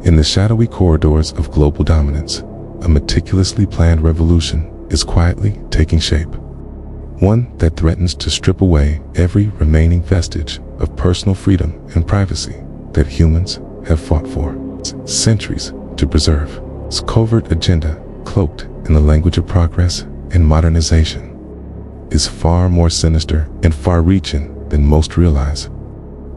In the shadowy corridors of global dominance, a meticulously planned revolution is quietly taking shape. One that threatens to strip away every remaining vestige of personal freedom and privacy that humans have fought for centuries to preserve. Its covert agenda, cloaked in the language of progress and modernization, is far more sinister and far-reaching than most realize.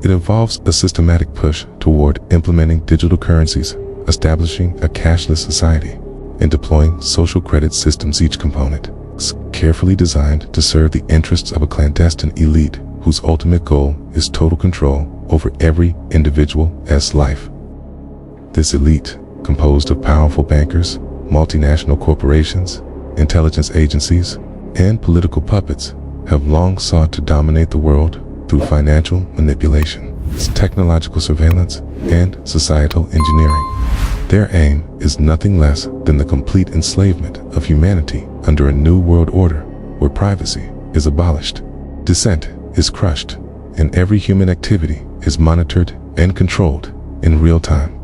It involves a systematic push toward implementing digital currencies, establishing a cashless society, and deploying social credit systems. Each component is carefully designed to serve the interests of a clandestine elite whose ultimate goal is total control over every individual's life. This elite, composed of powerful bankers, multinational corporations, intelligence agencies, and political puppets, have long sought to dominate the world through financial manipulation, technological surveillance, and societal engineering. Their aim is nothing less than the complete enslavement of humanity under a new world order where privacy is abolished, dissent is crushed, and every human activity is monitored and controlled in real time.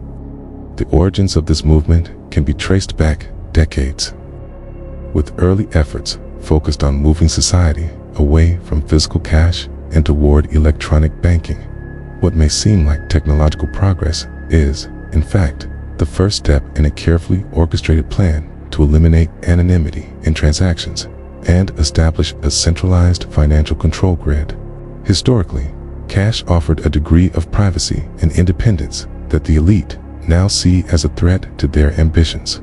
The origins of this movement can be traced back decades, with early efforts focused on moving society away from physical cash and toward electronic banking. What may seem like technological progress is, in fact, the first step in a carefully orchestrated plan to eliminate anonymity in transactions and establish a centralized financial control grid. Historically, cash offered a degree of privacy and independence that the elite now see as a threat to their ambitions.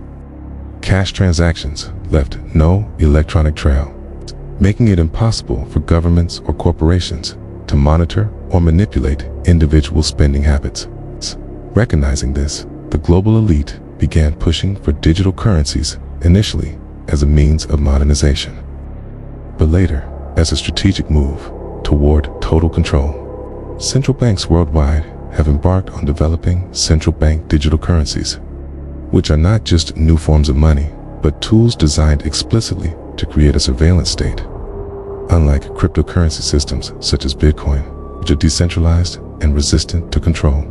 Cash transactions left no electronic trail, making it impossible for governments or corporations to monitor or manipulate individual spending habits. Recognizing this, the global elite began pushing for digital currencies, initially as a means of modernization, but later as a strategic move toward total control. Central banks worldwide have embarked on developing central bank digital currencies, which are not just new forms of money, but tools designed explicitly to create a surveillance state. Unlike cryptocurrency systems such as Bitcoin, which are decentralized and resistant to control,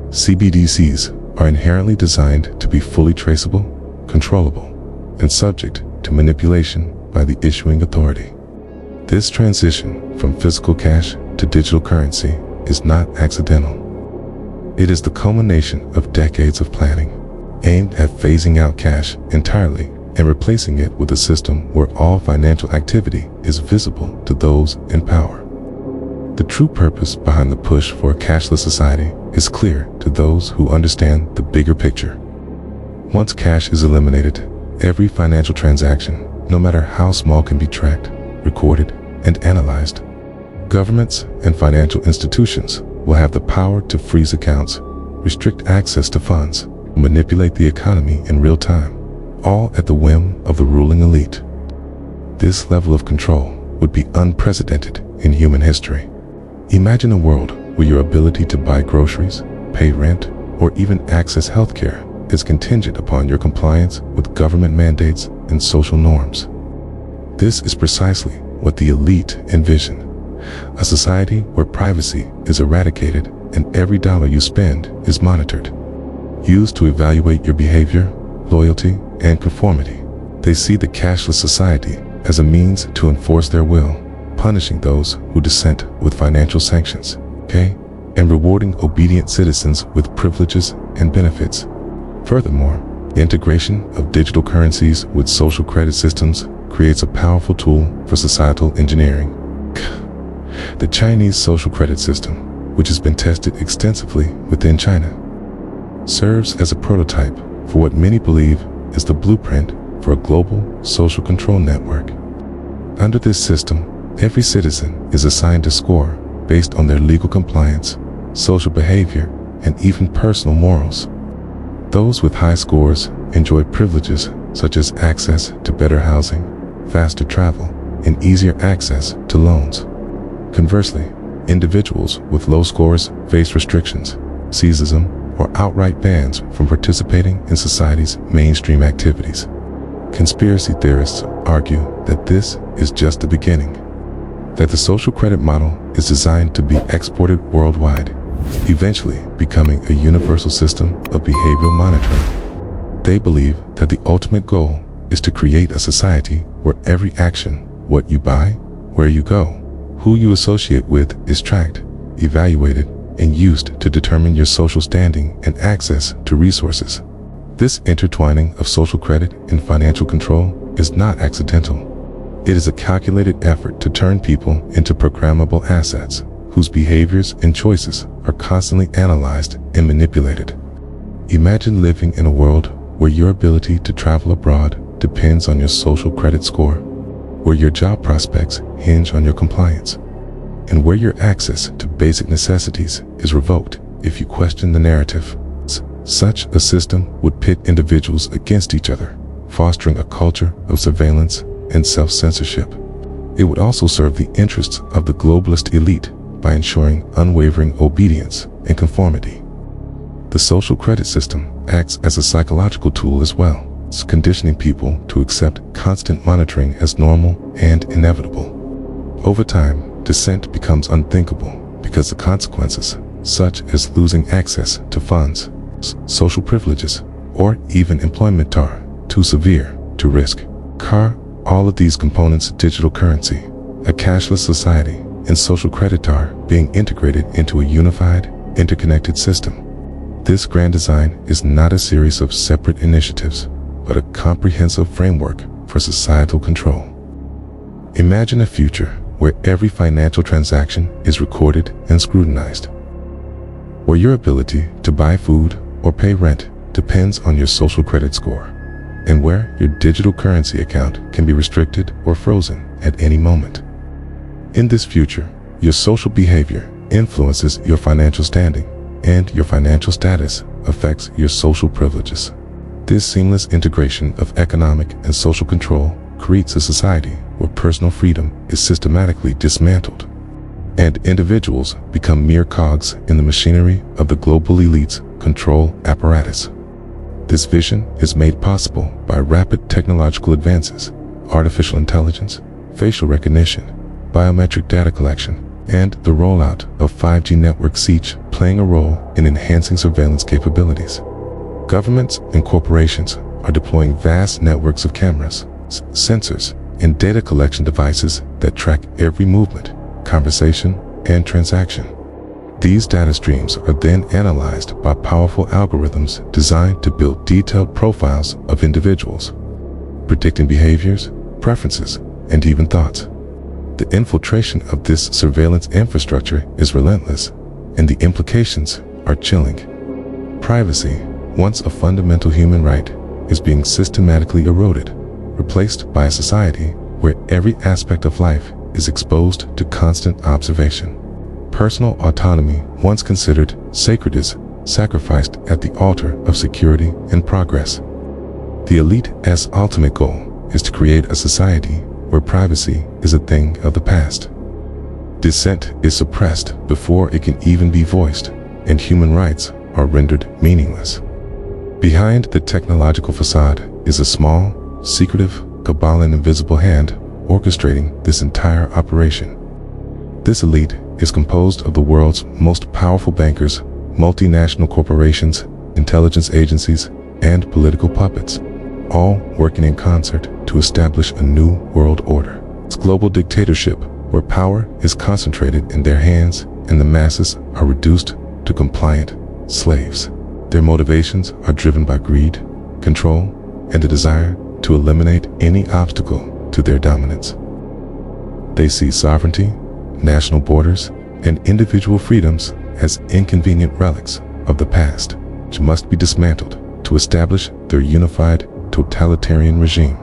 CBDCs are inherently designed to be fully traceable, controllable, and subject to manipulation by the issuing authority. This transition from physical cash to digital currency is not accidental. It is the culmination of decades of planning, aimed at phasing out cash entirely and replacing it with a system where all financial activity is visible to those in power. The true purpose behind the push for a cashless society is clear to those who understand the bigger picture. Once cash is eliminated, every financial transaction, no matter how small, can be tracked, recorded, and analyzed. Governments and financial institutions will have the power to freeze accounts, restrict access to funds, manipulate the economy in real time, all at the whim of the ruling elite. This level of control would be unprecedented in human history. Imagine a world where your ability to buy groceries, pay rent, or even access healthcare is contingent upon your compliance with government mandates and social norms. This is precisely what the elite envision: a society where privacy is eradicated and every dollar you spend is monitored, used to evaluate your behavior, loyalty, and conformity. They see the cashless society as a means to enforce their will, punishing those who dissent with financial sanctions, and rewarding obedient citizens with privileges and benefits. Furthermore, the integration of digital currencies with social credit systems creates a powerful tool for societal engineering. The Chinese social credit system, which has been tested extensively within China, serves as a prototype for what many believe is the blueprint for a global social control network. Under this system, every citizen is assigned a score based on their legal compliance, social behavior, and even personal morals. Those with high scores enjoy privileges such as access to better housing, faster travel, and easier access to loans. Conversely, individuals with low scores face restrictions, ceasism, or outright bans from participating in society's mainstream activities. Conspiracy theorists argue that this is just the beginning. that the social credit model is designed to be exported worldwide, eventually becoming a universal system of behavioral monitoring. They believe that the ultimate goal is to create a society where every action, what you buy, where you go, who you associate with, is tracked, evaluated, and used to determine your social standing and access to resources. This intertwining of social credit and financial control is not accidental. It is a calculated effort to turn people into programmable assets whose behaviors and choices are constantly analyzed and manipulated. Imagine living in a world where your ability to travel abroad depends on your social credit score, where your job prospects hinge on your compliance, and where your access to basic necessities is revoked if you question the narrative. Such a system would pit individuals against each other, fostering a culture of surveillance and self-censorship. It would also serve the interests of the globalist elite by ensuring unwavering obedience and conformity. The social credit system acts as a psychological tool as well, conditioning people to accept constant monitoring as normal and inevitable. Over time, dissent becomes unthinkable because the consequences, such as losing access to funds, social privileges, or even employment, are too severe to risk. All of these components, digital currency, a cashless society, and social credit are being integrated into a unified, interconnected system. This grand design is not a series of separate initiatives, but a comprehensive framework for societal control. Imagine a future where every financial transaction is recorded and scrutinized, where your ability to buy food or pay rent depends on your social credit score, and where your digital currency account can be restricted or frozen at any moment. In this future, your social behavior influences your financial standing, and your financial status affects your social privileges. This seamless integration of economic and social control creates a society where personal freedom is systematically dismantled, and individuals become mere cogs in the machinery of the global elite's control apparatus. This vision is made possible by rapid technological advances, artificial intelligence, facial recognition, biometric data collection, and the rollout of 5G networks, each playing a role in enhancing surveillance capabilities. Governments and corporations are deploying vast networks of cameras, sensors, and data collection devices that track every movement, conversation, and transaction. These data streams are then analyzed by powerful algorithms designed to build detailed profiles of individuals, predicting behaviors, preferences, and even thoughts. The infiltration of this surveillance infrastructure is relentless, and the implications are chilling. Privacy, once a fundamental human right, is being systematically eroded, replaced by a society where every aspect of life is exposed to constant observation. Personal autonomy, once considered sacred, is sacrificed at the altar of security and progress. The elite's ultimate goal is to create a society where privacy is a thing of the past. Dissent is suppressed before it can even be voiced, and human rights are rendered meaningless. Behind the technological facade is a small, secretive cabal, an invisible hand orchestrating this entire operation. This elite is composed of the world's most powerful bankers, multinational corporations, intelligence agencies, and political puppets, all working in concert to establish a new world order. It's global dictatorship where power is concentrated in their hands and the masses are reduced to compliant slaves. Their motivations are driven by greed, control, and the desire to eliminate any obstacle to their dominance. They see sovereignty, national borders, and individual freedoms as inconvenient relics of the past, which must be dismantled to establish their unified totalitarian regime.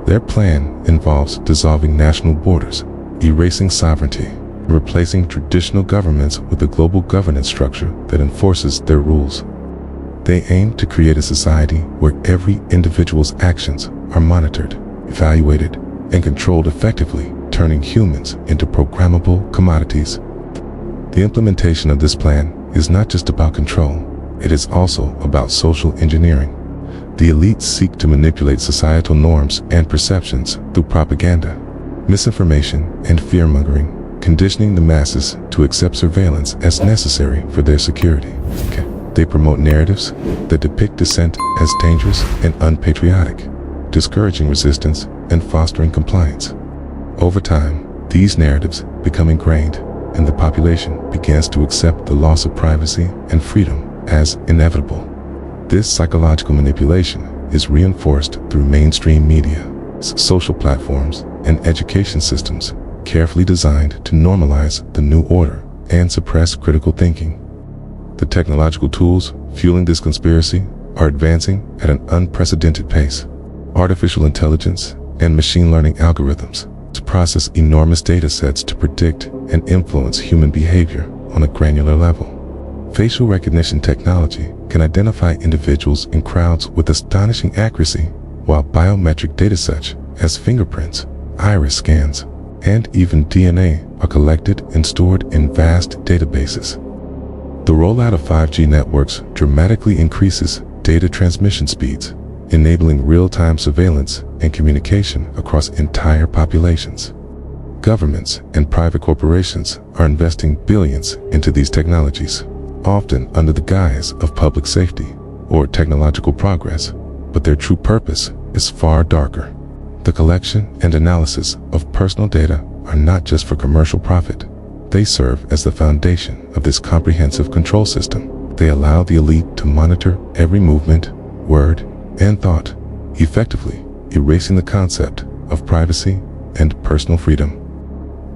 Their plan involves dissolving national borders, erasing sovereignty, and replacing traditional governments with a global governance structure that enforces their rules. They aim to create a society where every individual's actions are monitored, evaluated, and controlled effectively, turning humans into programmable commodities. The implementation of this plan is not just about control, it is also about social engineering. The elites seek to manipulate societal norms and perceptions through propaganda, misinformation, and fear-mongering, conditioning the masses to accept surveillance as necessary for their security. They promote narratives that depict dissent as dangerous and unpatriotic, discouraging resistance and fostering compliance. Over time, these narratives become ingrained, and the population begins to accept the loss of privacy and freedom as inevitable. This psychological manipulation is reinforced through mainstream media, social platforms, and education systems carefully designed to normalize the new order and suppress critical thinking. The technological tools fueling this conspiracy are advancing at an unprecedented pace. Artificial intelligence and machine learning algorithms to process enormous data sets to predict and influence human behavior on a granular level. Facial recognition technology can identify individuals in crowds with astonishing accuracy, while biometric data such as fingerprints, iris scans, and even DNA are collected and stored in vast databases. The rollout of 5G networks dramatically increases data transmission speeds, enabling real-time surveillance and communication across entire populations. Governments and private corporations are investing billions into these technologies, often under the guise of public safety or technological progress, but their true purpose is far darker. The collection and analysis of personal data are not just for commercial profit. They serve as the foundation of this comprehensive control system. They allow the elite to monitor every movement, word, and thought, effectively erasing the concept of privacy and personal freedom.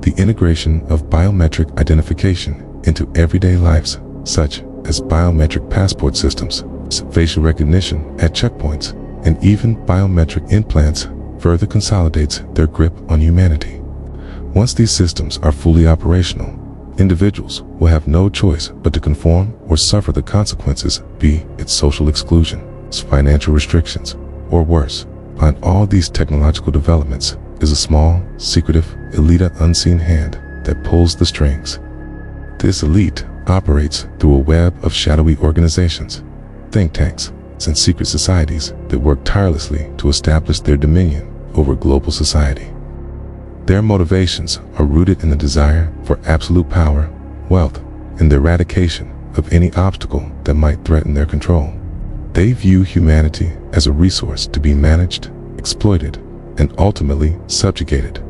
The integration of biometric identification into everyday lives, such as biometric passport systems, facial recognition at checkpoints, and even biometric implants, further consolidates their grip on humanity. Once these systems are fully operational, individuals will have no choice but to conform or suffer the consequences, be it social exclusion, financial restrictions, or worse. Behind all these technological developments is a small, secretive, elite unseen hand that pulls the strings. This elite operates through a web of shadowy organizations, think tanks, and secret societies that work tirelessly to establish their dominion over global society. Their motivations are rooted in the desire for absolute power, wealth, and the eradication of any obstacle that might threaten their control. They view humanity as a resource to be managed, exploited, and ultimately subjugated.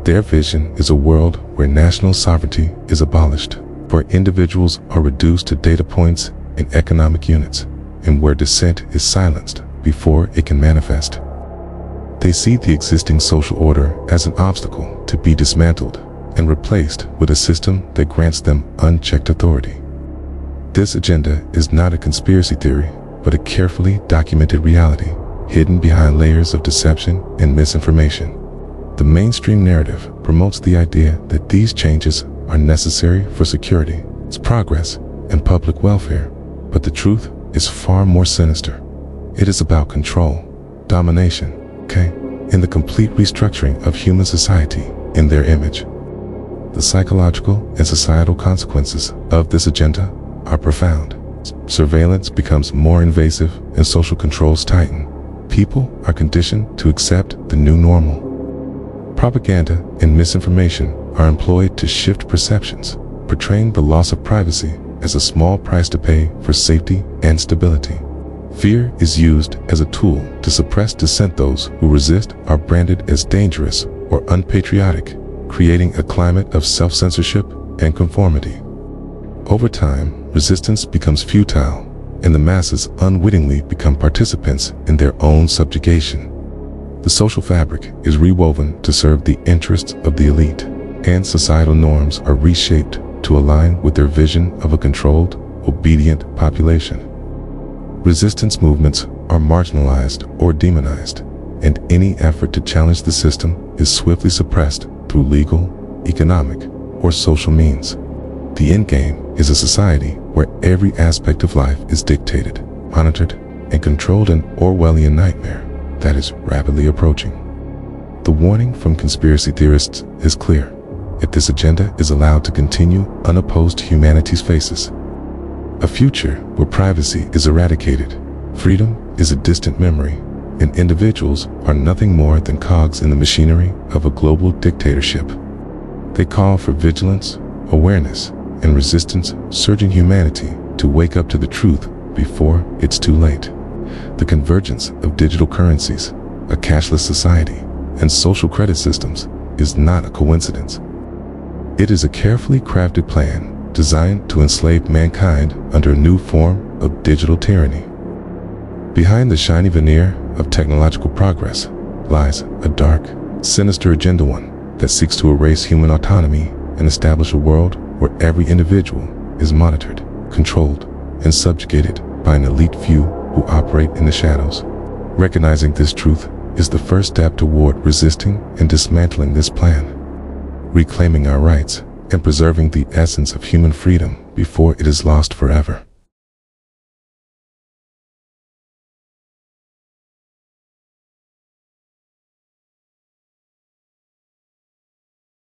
Their vision is a world where national sovereignty is abolished, where individuals are reduced to data points and economic units, and where dissent is silenced before it can manifest. They see the existing social order as an obstacle to be dismantled and replaced with a system that grants them unchecked authority. This agenda is not a conspiracy theory, but a carefully documented reality, hidden behind layers of deception and misinformation. The mainstream narrative promotes the idea that these changes are necessary for security, progress, and public welfare, but the truth is far more sinister. It is about control, domination, and the complete restructuring of human society in their image. The psychological and societal consequences of this agenda are profound. Surveillance becomes more invasive and social controls tighten. People are conditioned to accept the new normal. Propaganda and misinformation are employed to shift perceptions, portraying the loss of privacy as a small price to pay for safety and stability. Fear is used as a tool to suppress dissent. Those who resist are branded as dangerous or unpatriotic, creating a climate of self-censorship and conformity. Over time, resistance becomes futile, and the masses unwittingly become participants in their own subjugation. The social fabric is rewoven to serve the interests of the elite, and societal norms are reshaped to align with their vision of a controlled, obedient population. Resistance movements are marginalized or demonized, and any effort to challenge the system is swiftly suppressed through legal, economic, or social means. The endgame is a society where every aspect of life is dictated, monitored, and controlled, an Orwellian nightmare that is rapidly approaching. The warning from conspiracy theorists is clear. If this agenda is allowed to continue unopposed, humanity faces a future where privacy is eradicated, freedom is a distant memory, and individuals are nothing more than cogs in the machinery of a global dictatorship. They call for vigilance, awareness, and resistance, urging humanity to wake up to the truth before it's too late. The convergence of digital currencies, a cashless society, and social credit systems is not a coincidence. It is a carefully crafted plan designed to enslave mankind under a new form of digital tyranny. Behind the shiny veneer of technological progress lies a dark, sinister agenda, one that seeks to erase human autonomy and establish a world where every individual is monitored, controlled, and subjugated by an elite few who operate in the shadows. Recognizing this truth is the first step toward resisting and dismantling this plan, reclaiming our rights, and preserving the essence of human freedom before it is lost forever.